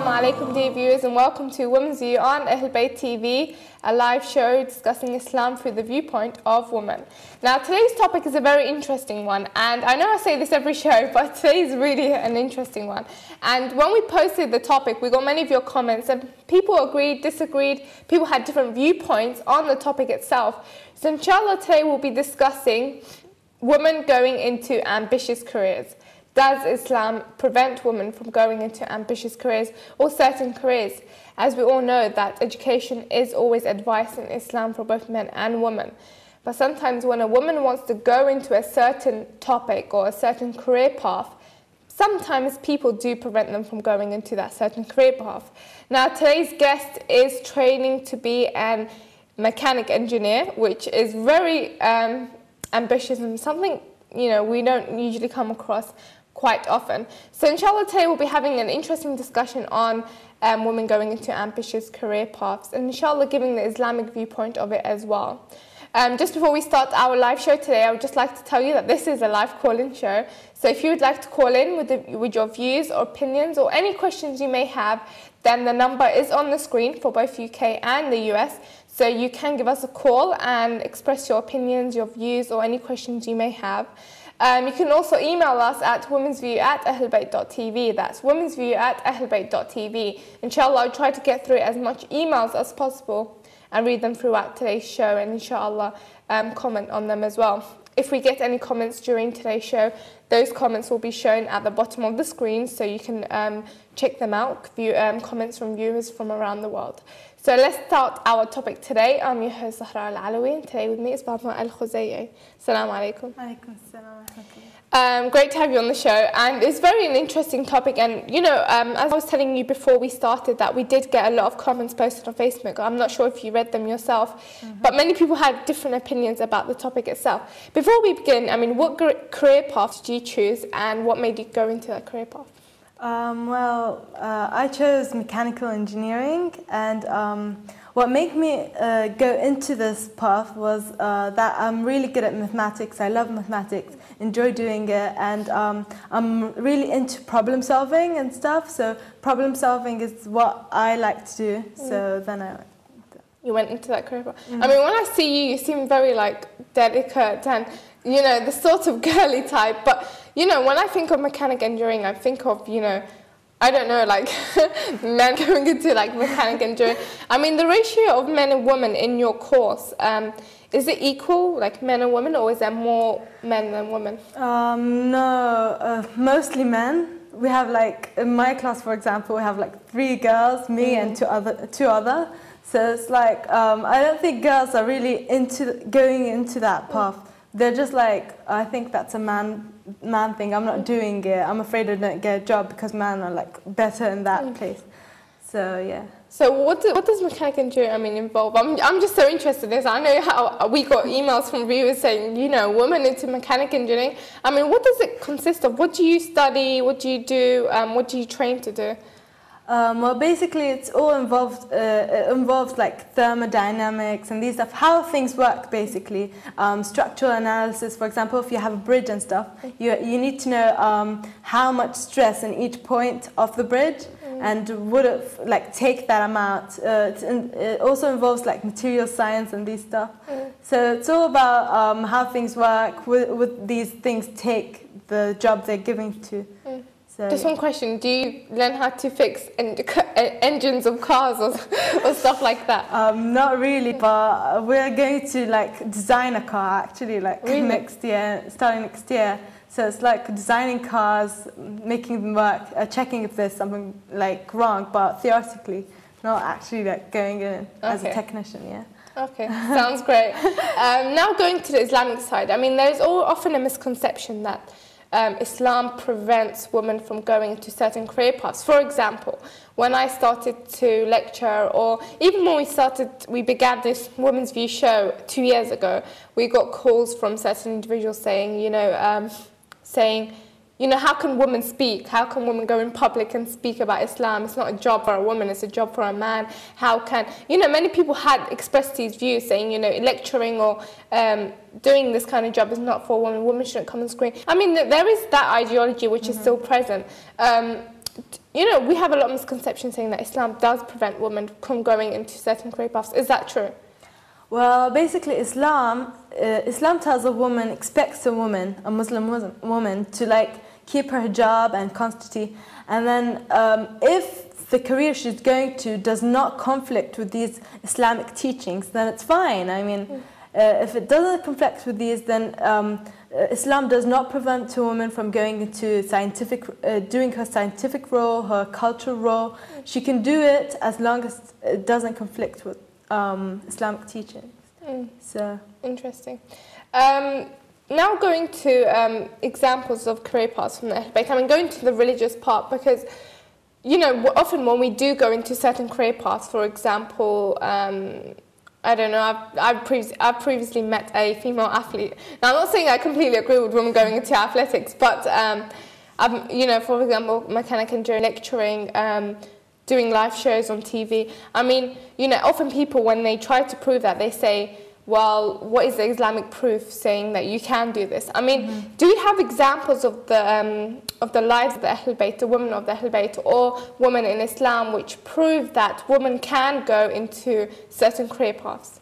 Assalamu alaikum dear viewers, and welcome to Women's View on Ahlulbayt TV, a live show discussing Islam through the viewpoint of women. Now today's topic is a very interesting one, and I know I say this every show, but today is really an interesting one. And when we posted the topic, we got many of your comments, and people agreed, disagreed, people had different viewpoints on the topic itself. So inshallah today we'll be discussing women going into ambitious careers. Does Islam prevent women from going into ambitious careers or certain careers? As we all know that education is always advice in Islam for both men and women. But sometimes when a woman wants to go into a certain topic or a certain career path, sometimes people do prevent them from going into that certain career path. Now today's guest is training to be a mechanic engineer, which is very ambitious and something we don't usually come across quite often. So inshallah today we'll be having an interesting discussion on women going into ambitious career paths, and inshallah giving the Islamic viewpoint of it as well. Just before we start our live show today, I would just like to tell you that this is a live call-in show. So if you would like to call in with your views or opinions or any questions you may have, then the number is on the screen for both UK and the US. So you can give us a call and express your opinions, your views, or any questions you may have. You can also email us at womensview@ahlulbayt.tv. That's womensview@ahlulbayt.tv. Inshallah, I'll try to get through as much emails as possible and read them throughout today's show, and inshallah comment on them as well. If we get any comments during today's show, those comments will be shown at the bottom of the screen, so you can check them out, view comments from viewers from around the world. So let's start our topic today. I'm your host Zahra Al-Alawi, and today with me is Fatima AlKhuzaei. Assalamu alaikum. Alaikum assalam. Great to have you on the show, and it's very an interesting topic. And as I was telling you before we started, that we did get a lot of comments posted on Facebook. I'm not sure if you read them yourself, but many people had different opinions about the topic itself. Before we begin, what career path did you choose, and what made you go into that career path? I chose mechanical engineering, and what made me go into this path was that I'm really good at mathematics. I love mathematics, enjoy doing it, and I'm really into problem solving and stuff. So problem solving is what I like to do. So then You went into that career path. When I see you, you seem very delicate and the sort of girly type. But when I think of mechanic engineering, I think of I don't know, men going into mechanic engineering. The ratio of men and women in your course, is it equal, men and women, or is there more men than women? No, mostly men. We have in my class, for example, we have 3 girls, me and two other. So it's I don't think girls are really into going into that path. They're just I think that's a man thing. I'm not doing it. I'm afraid I don't get a job because men are better in that place. So yeah. So what does mechanic engineering involve? I'm just so interested in this. I know how we got emails from viewers saying women into mechanic engineering. What does it consist of? What do you study? What do you do? What do you train to do? Well, basically, it's all involved. It involves thermodynamics and these stuff, how things work, basically. Structural analysis, for example, if you have a bridge and stuff, you need to know how much stress in each point of the bridge, and would it take that amount. It also involves material science and these stuff. So it's all about how things work. Would these things take the job they're giving to? So, just one question, do you learn how to fix engines of cars or stuff like that? Not really, but we're going to design a car actually really? Next year, starting next year. So it's designing cars, making them work, checking if there's something wrong, but theoretically, not actually going in as a technician, yeah. Okay, sounds great. Now going to the Islamic side, there's often a misconception that Islam prevents women from going into certain career paths. For example, when I started to lecture, or even when we began this Women's View show 2 years ago, we got calls from certain individuals saying, how can women speak? How can women go in public and speak about Islam? It's not a job for a woman, it's a job for a man. How can... many people had expressed these views saying, lecturing or doing this kind of job is not for women. Women shouldn't come on screen. There is that ideology which is still present. you know, we have a lot of misconceptions saying that Islam does prevent women from going into certain career paths. Is that true? Well, basically, Islam tells a woman, expects a woman, a Muslim woman, to like keep her hijab and chastity, and then if the career she's going to does not conflict with these Islamic teachings, then it's fine. I mean, if it doesn't conflict with these, then Islam does not prevent a woman from going into doing her scientific role, her cultural role. She can do it as long as it doesn't conflict with Islamic teachings. So interesting. Now going to examples of career paths from the Ahlulbayt. I mean, going to the religious part, because you know, often when we do go into certain career paths, for example, I don't know, I've previously met a female athlete. Now, I'm not saying I completely agree with women going into athletics, but you know, for example, mechanic engineering, lecturing, doing live shows on TV. I mean, you know, often people, when they try to prove that, they say, well, what is the Islamic proof saying that you can do this? I mean, do you have examples of the lives of the Ahlulbayt, the women of the Ahlulbayt, or women in Islam, which prove that women can go into certain career paths?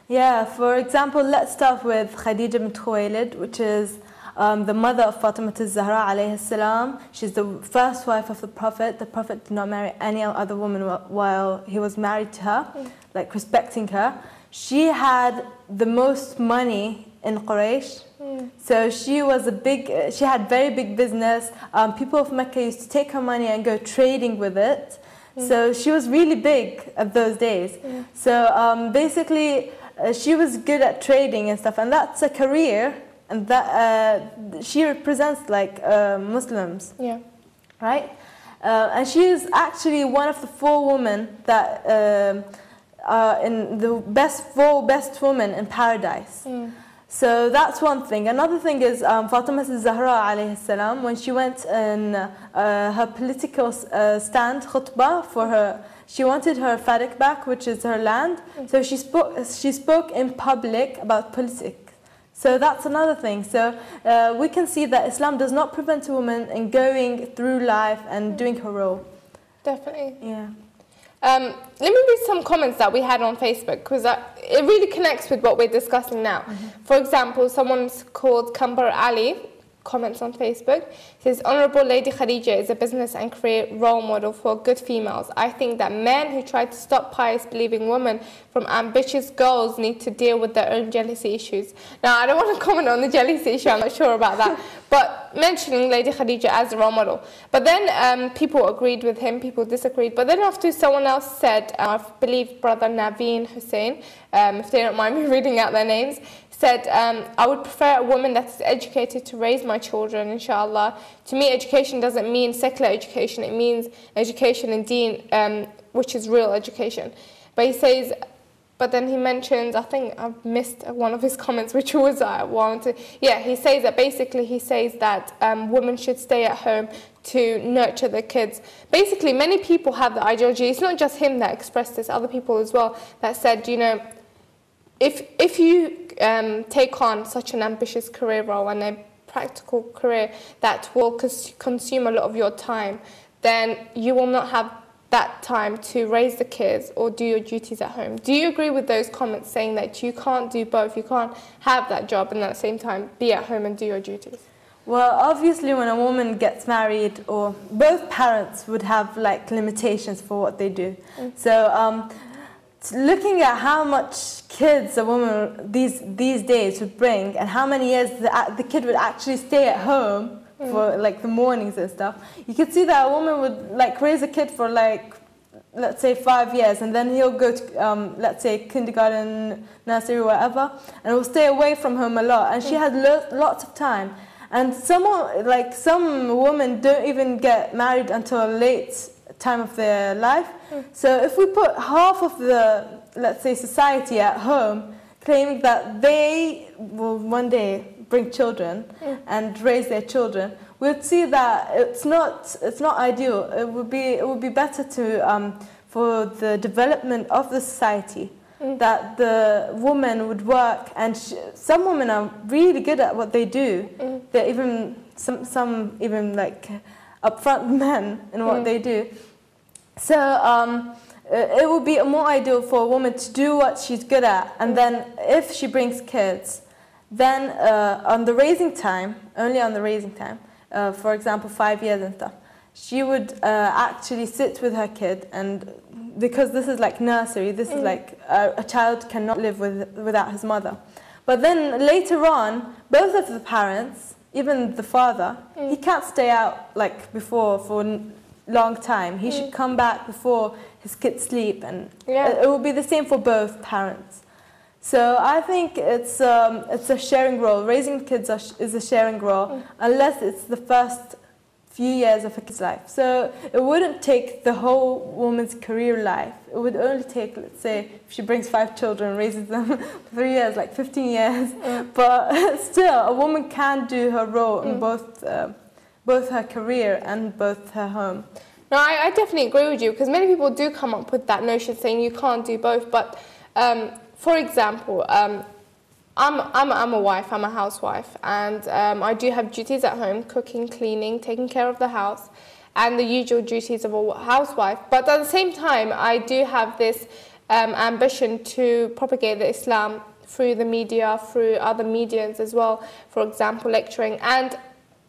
Yeah, for example, let's start with Khadija bint Khuwaylid, which is the mother of Fatima Zahra alayhi salam. She's the first wife of the Prophet. The Prophet did not marry any other woman while he was married to her, like respecting her. She had the most money in Quraysh, so she was she had very big business. People of Mecca used to take her money and go trading with it. So she was really big at those days. So basically, she was good at trading and stuff, and that's a career, and that she represents like Muslims, right? And she is actually one of the 4 women that in the four best women in paradise. So that's one thing. Another thing is Fatima Zahra alayhi salam, when she went in her political stand, khutbah for her, she wanted her fadak back, which is her land. So she spoke in public about politics. So that's another thing. So we can see that Islam does not prevent a woman in going through life and doing her role. Definitely. Yeah. Let me read some comments that we had on Facebook, because it really connects with what we're discussing now. For example, someone's called Kambar Ali comments on Facebook. He says, Honourable Lady Khadija is a business and career role model for good females. I think that men who try to stop pious believing women from ambitious goals need to deal with their own jealousy issues. Now, I don't want to comment on the jealousy issue, I'm not sure about that, but mentioning Lady Khadija as a role model. But then people agreed with him, people disagreed. But then after someone else said, I believe Brother Naveen Hussein, if they don't mind me reading out their names, said, I would prefer a woman that is educated to raise my children, inshallah. To me, education doesn't mean secular education, it means education in deen, which is real education. But he says, but then he mentions, I think I've missed one of his comments, which was he says that basically he says that women should stay at home to nurture their kids. Basically, many people have the ideology, it's not just him that expressed this, other people as well, that said, you know, if you take on such an ambitious career role and a practical career that will consume a lot of your time, then you will not have that time to raise the kids or do your duties at home. Do you agree with those comments saying that you can't do both, you can't have that job and at the same time be at home and do your duties? Well, obviously when a woman gets married, or both parents would have like limitations for what they do. So looking at how much kids a woman these days would bring and how many years the kid would actually stay at home for like the mornings and stuff, you could see that a woman would like raise a kid for like, let's say 5 years, and then he'll go to let's say kindergarten, nursery, whatever, and will stay away from home a lot, and she has lots of time. And some women don't even get married until a late time of their life. So if we put half of the, let's say, society at home, claiming that they will one day bring children and raise their children, we'd see that it's not ideal. It would be better to for the development of the society that the woman would work, and some women are really good at what they do. They're even some even like upfront men in what they do. So it would be more ideal for a woman to do what she's good at, and then if she brings kids, then on the raising time, only on the raising time, for example 5 years and stuff, she would actually sit with her kid, and because this is like nursery, this is like a child cannot live without his mother. But then later on, both of the parents, even the father, he can't stay out like before for a long time. He should come back before his kids sleep, and it will be the same for both parents. So I think it's a sharing role. Raising kids is a sharing role, unless it's the first few years of a kid's life. So it wouldn't take the whole woman's career life. It would only take, let's say, if she brings 5 children, raises them 3 years, like 15 years. But still, a woman can do her role in both her career and both her home. No, I definitely agree with you, because many people do come up with that notion saying you can't do both. But for example, I'm a wife, I'm a housewife, and I do have duties at home: cooking, cleaning, taking care of the house, and the usual duties of a housewife. But at the same time, I do have this ambition to propagate the Islam through the media, through other mediums as well, for example, lecturing. And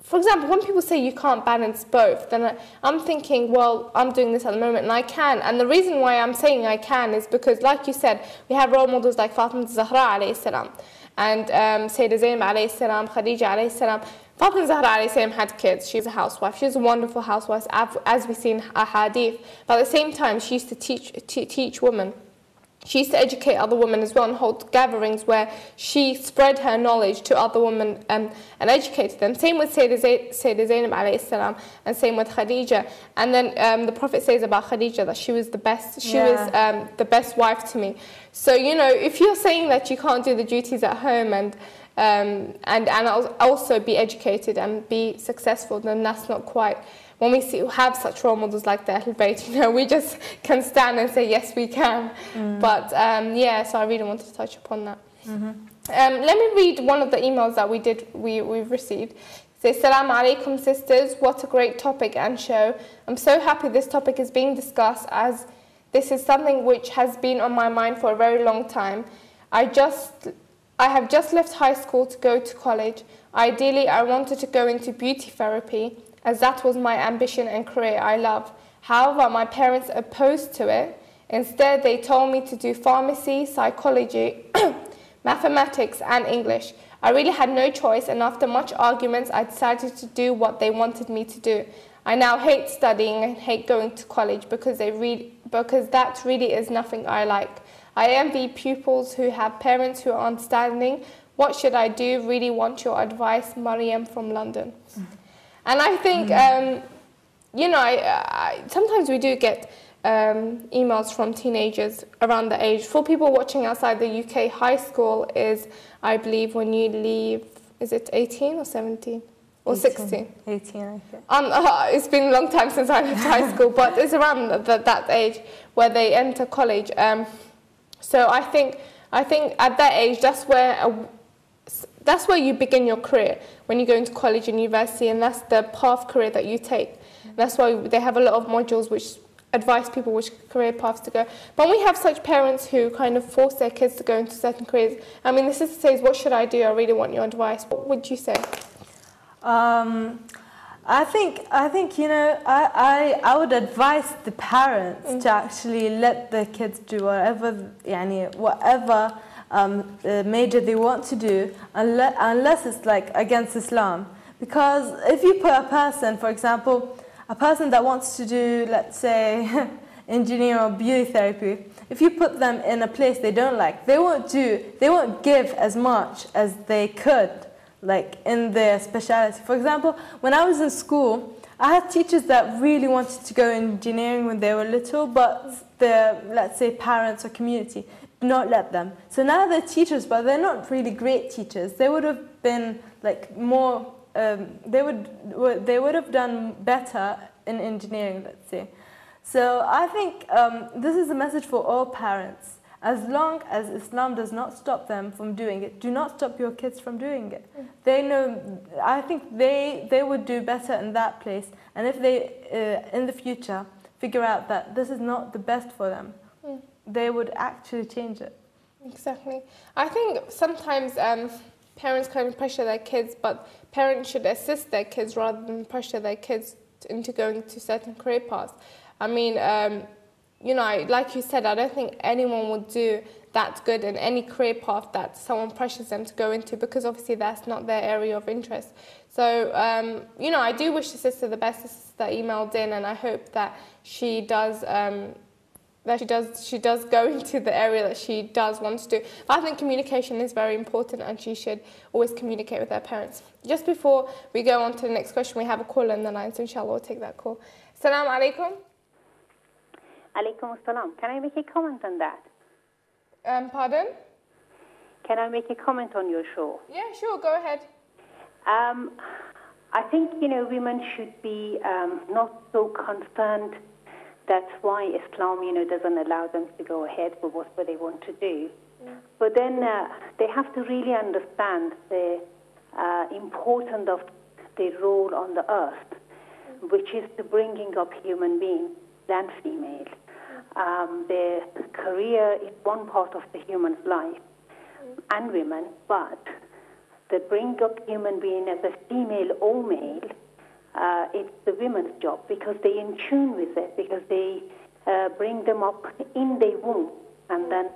for example, when people say you can't balance both, then I'm thinking, well, I'm doing this at the moment and I can. And the reason why I'm saying I can is because, like you said, we have role models like Fatima Zahra alayhi salam, and Sayyidah Zainab alayhi salam, Khadija alayhi salam. Fatima Zahra alayhi salam had kids. She was a housewife. She was a wonderful housewife, as we see in hadith. But at the same time, she used to teach women. She used to educate other women as well, and hold gatherings where she spread her knowledge to other women and educated them. Same with Sayyidah Zainab alayhi salam, and same with Khadija. And then the Prophet says about Khadija that she was the best. She was the best wife to me. So you know, if you're saying that you can't do the duties at home and also be educated and be successful, then that's not quite. When we have such role models like the Ahlulbayt, you know, we just can stand and say, yes, we can. But yeah, so I really wanted to touch upon that. Let me read one of the emails that we've received. It says, Salaam alaikum sisters, what a great topic and show. I'm so happy this topic is being discussed, as this is something which has been on my mind for a very long time. I have just left high school to go to college. Ideally, I wanted to go into beauty therapy, as that was my ambition and career I love. However, my parents opposed to it. Instead, they told me to do pharmacy, psychology, mathematics, and English. I really had no choice, and after much arguments, I decided to do what they wanted me to do. I now hate studying and hate going to college because that really is nothing I like. I envy pupils who have parents who are understanding. What should I do? Really want your advice, Mariam from London. And I think, you know, sometimes we do get emails from teenagers around the age. For people watching outside the UK, high school is, I believe, when you leave, is it 18 or 17? Or 16? 18, I think. It's been a long time since I left high school, but it's around that age where they enter college. So I think at that age, that's where you begin your career, when you go into college and university, and that's the path career that you take. That's why they have a lot of modules which advise people which career paths to go. But we have such parents who kind of force their kids to go into certain careers. I mean, the sister says, what should I do? I really want your advice. What would you say? I think you know, I would advise the parents to actually let their kids do whatever major they want to do, unless it's like against Islam. Because if you put a person, for example, a person that wants to do, let's say, engineering or beauty therapy, if you put them in a place they don't like, they won't give as much as they could, like in their specialty. For example, when I was in school, I had teachers that really wanted to go engineering when they were little, but their, let's say, parents or community did not let them. So now they're teachers, but they're not really great teachers. They would have been like more, they would have done better in engineering, let's say. So I think this is a message for all parents. As long as Islam does not stop them from doing it, do not stop your kids from doing it. They know, I think they would do better in that place. And if they, in the future, figure out that this is not the best for them, they would actually change it. Exactly. I think sometimes parents kind of pressure their kids, but parents should assist their kids rather than pressure their kids into going to certain career paths. I mean, you know, like you said, I don't think anyone would do that good in any career path that someone pressures them to go into, because obviously that's not their area of interest. So, you know, I do wish the sister the best, the sister that emailed in, and I hope that she does she does go into the area that she does want to do. But I think communication is very important, and she should always communicate with her parents. Just before we go on to the next question, we have a caller on the line, so inshallah we'll take that call. Assalamu alaikum. Alaikum assalam. Can I make a comment on that? Pardon? Can I make a comment on your show? Yeah, sure, go ahead. I think, you know, women should be not so concerned. That's why Islam, you know, doesn't allow them to go ahead with whatever they want to do. But then they have to really understand the importance of their role on the earth, which is to bringing up human beings and female. Their career is one part of the human's life, and women, but the bring up human being as a female or male, it's the women's job, because they in tune with it, because they bring them up in their womb and then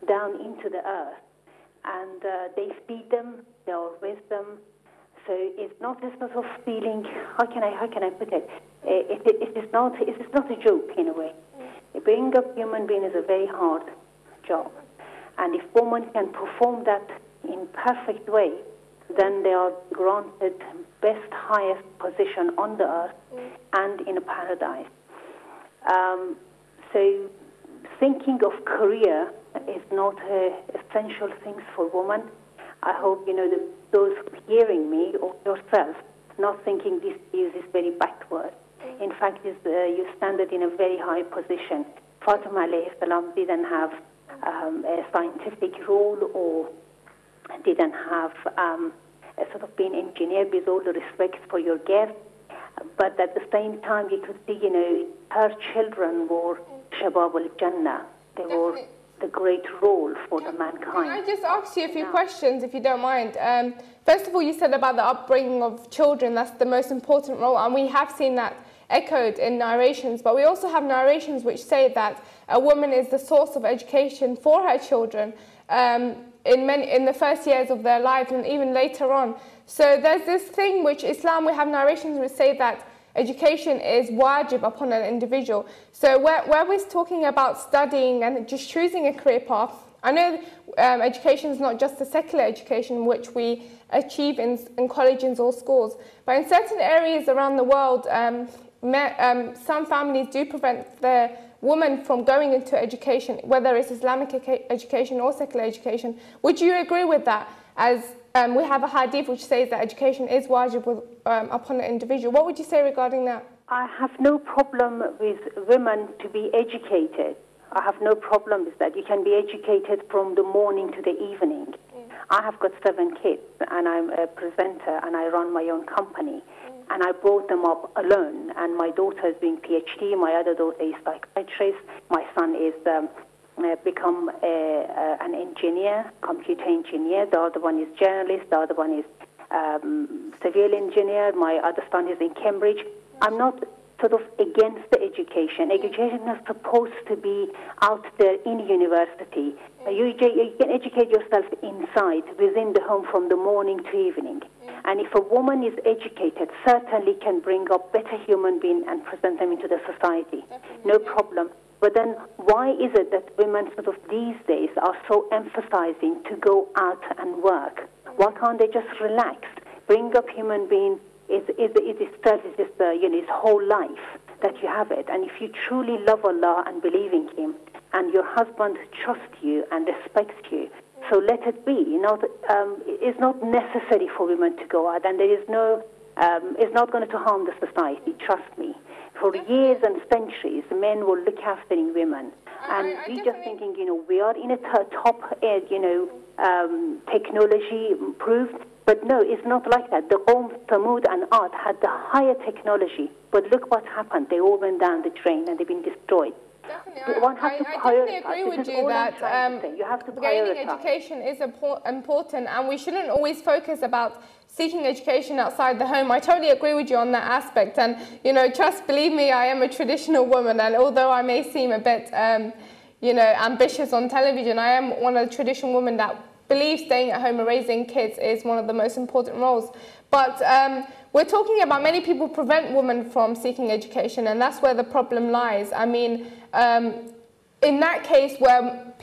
down into the earth, and they feed them, they are with them. So it's not a sort of feeling. How can I put it? It is not a joke in a way. Bringing up human being is a very hard job, and if women can perform that in perfect way, then they are granted best, highest position on the earth and in a paradise. So thinking of career is not essential things for women. I hope, you know, those hearing me or yourself not thinking this news is very backward. In fact, you stand in a very high position. Fatima alayhi salam didn't have a scientific role or didn't have a sort of being engineer, with all the respect for your guest. But at the same time, you could see, you know, her children were Shabab al-Jannah. They were the great role for the mankind. Can I just ask you a few questions, if you don't mind? First of all, you said about the upbringing of children. That's the most important role, and we have seen that echoed in narrations. But we also have narrations which say that a woman is the source of education for her children in the first years of their lives and even later on. So there's this thing which Islam, we have narrations which say that education is wajib upon an individual. So where we're talking about studying and just choosing a career path, I know education is not just the secular education which we achieve in colleges or schools, but in certain areas around the world, some families do prevent their women from going into education, whether it's Islamic education or secular education. Would you agree with that? As we have a hadith which says that education is wajib upon an individual. What would you say regarding that? I have no problem with women to be educated. I have no problem with that. You can be educated from the morning to the evening. I have got 7 kids, and I'm a presenter, and I run my own company. And I brought them up alone. And my daughter is doing PhD. My other daughter is psychiatrist. My son is become an engineer, computer engineer. The other one is journalist. The other one is civil engineer. My other son is in Cambridge. I'm not sort of against the education. Education is supposed to be out there in university. You can educate yourself inside, within the home, from the morning to evening. And if a woman is educated, certainly can bring up better human beings and present them into the society. No problem. But then why is it that women sort of these days are so emphasizing to go out and work? Why can't they just relax? Bring up human beings is just his whole life that you have it. And if you truly love Allah and believe in Him, and your husband trusts you and respects you, so let it be. It's not necessary for women to go out, and there is no. It's not going to harm the society. Trust me. For years and centuries, men will look after women. And we're just thinking, we are in a top edge, technology proved. But no, it's not like that. The Qawm, Thamud and Ad had the higher technology. But look what happened. They all went down the drain and they've been destroyed. Definitely. I definitely agree with you that gaining education is important, and we shouldn't always focus about seeking education outside the home. I totally agree with you on that aspect. And, believe me, I am a traditional woman, and although I may seem a bit, ambitious on television, I am one of the traditional women that believes staying at home and raising kids is one of the most important roles. But we're talking about many people prevent women from seeking education, and that's where the problem lies. I mean, in that case where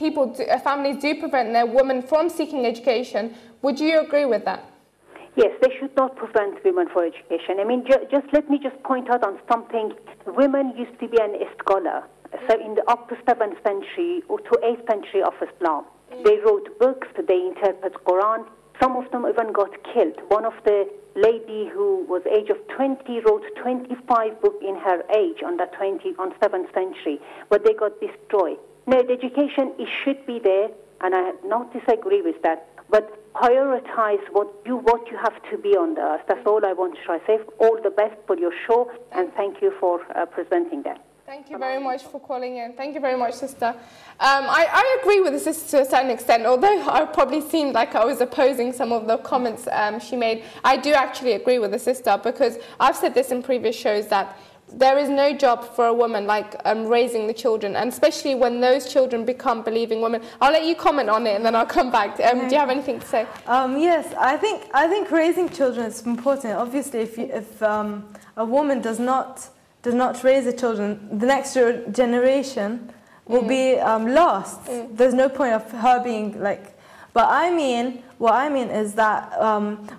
families do prevent their women from seeking education, would you agree with that? Yes, they should not prevent women for education. I mean, let me point out on something. Women used to be an scholar. So in the up to 7th century or to 8th century of Islam, they wrote books, they interpret Quran. Some of them even got killed. One of the lady who was age of 20 wrote 25 books in her age on 7th century, but they got destroyed. No, the education, it should be there, and I not disagree with that, but prioritize what you have to be on the earth. That's all I want to try to say. All the best for your show, and thank you for presenting that. Thank you very much for calling in. Thank you very much, sister. I agree with the sister to a certain extent, although I probably seemed like I was opposing some of the comments she made. I do actually agree with the sister, because I've said this in previous shows that there is no job for a woman like raising the children, and especially when those children become believing women. I'll let you comment on it and then I'll come back. Do you have anything to say? Yes, I think raising children is important. Obviously, if a woman does not raise the children, the next generation will be lost. There's no point of her being like. But what I mean is that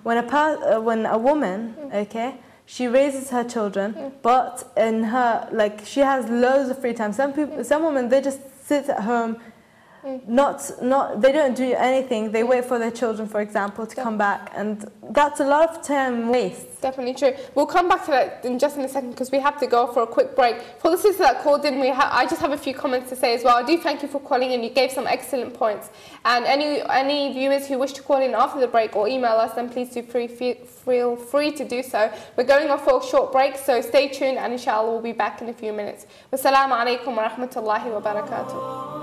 when a woman, okay, she raises her children, but in her she has loads of free time. Some women, they just sit at home. They don't do anything. They wait for their children, for example, to come back, and that's a lot of time waste. Definitely true. We'll come back to that in just a second, because we have to go for a quick break. For the sister that called in, I just have a few comments to say as well. I do thank you for calling in. You gave some excellent points. And any viewers who wish to call in after the break or email us, then please feel free to do so. We're going off for a short break, so stay tuned, and inshallah we'll be back in a few minutes. Wassalamu alaikum wa rahmatullahi wa barakatuh.